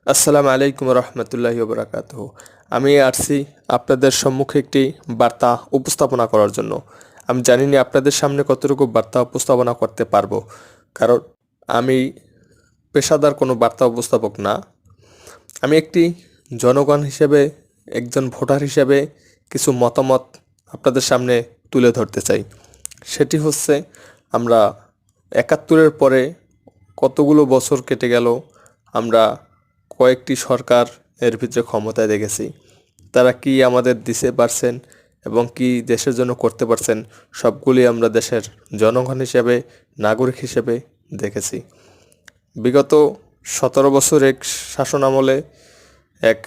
আসসালামু আলাইকুম রহমতুল্লাহি ওবরাকাতুহু। আমি আসছি আপনাদের সম্মুখে একটি বার্তা উপস্থাপনা করার জন্য। আমি জানি না আপনাদের সামনে কতটুকু বার্তা উপস্থাপনা করতে পারবো, কারণ আমি পেশাদার কোনো বার্তা উপস্থাপক না। আমি একটি জনগণ হিসেবে, একজন ভোটার হিসেবে কিছু মতামত আপনাদের সামনে তুলে ধরতে চাই। সেটি হচ্ছে, আমরা ৭১-এর পরে কতগুলো বছর কেটে গেল, আমরা কয়েকটি সরকার এর ভিতরে ক্ষমতায় দেখেছি। তারা কি আমাদের দিতে পারছেন এবং কি দেশের জন্য করতে পারছেন, সবগুলি আমরা দেশের জনগণ হিসেবে, নাগরিক হিসেবে দেখেছি। বিগত ১৭ বছর এক শাসন আমলে এক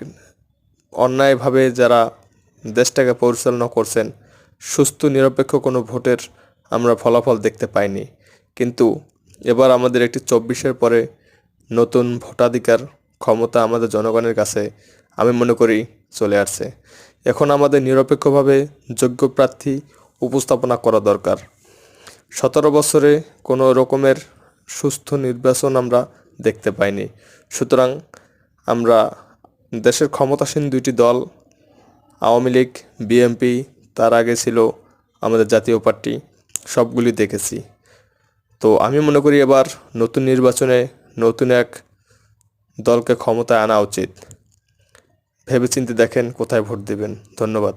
অন্যায়ভাবে যারা দেশটাকে পরিচালনা করছেন, সুস্থ নিরপেক্ষ কোনো ভোটের আমরা ফলাফল দেখতে পাইনি। কিন্তু এবার আমাদের একটি ২৪-এর পরে নতুন ভোটাধিকার ক্ষমতা আমাদের জনগণের কাছে আমি মনে করি চলে আসছে। এখন আমাদের নিরপেক্ষভাবে যোগ্য প্রার্থী উপস্থাপনা করা দরকার। ১৭ বছরে কোনো রকমের সুস্থ নির্বাচন আমরা দেখতে পাইনি। সুতরাং আমরা দেশের ক্ষমতাসীন দুইটি দল, আওয়ামী লীগ, বিএনপি, তার আগে ছিল আমাদের জাতীয় পার্টি, সবগুলি দেখেছি। তো আমি মনে করি এবার নতুন নির্বাচনে নতুন এক দলকে ক্ষমতায় আনা উচিত। ভেবেচিন্তে দেখেন কোথায় ভোট দেবেন। ধন্যবাদ।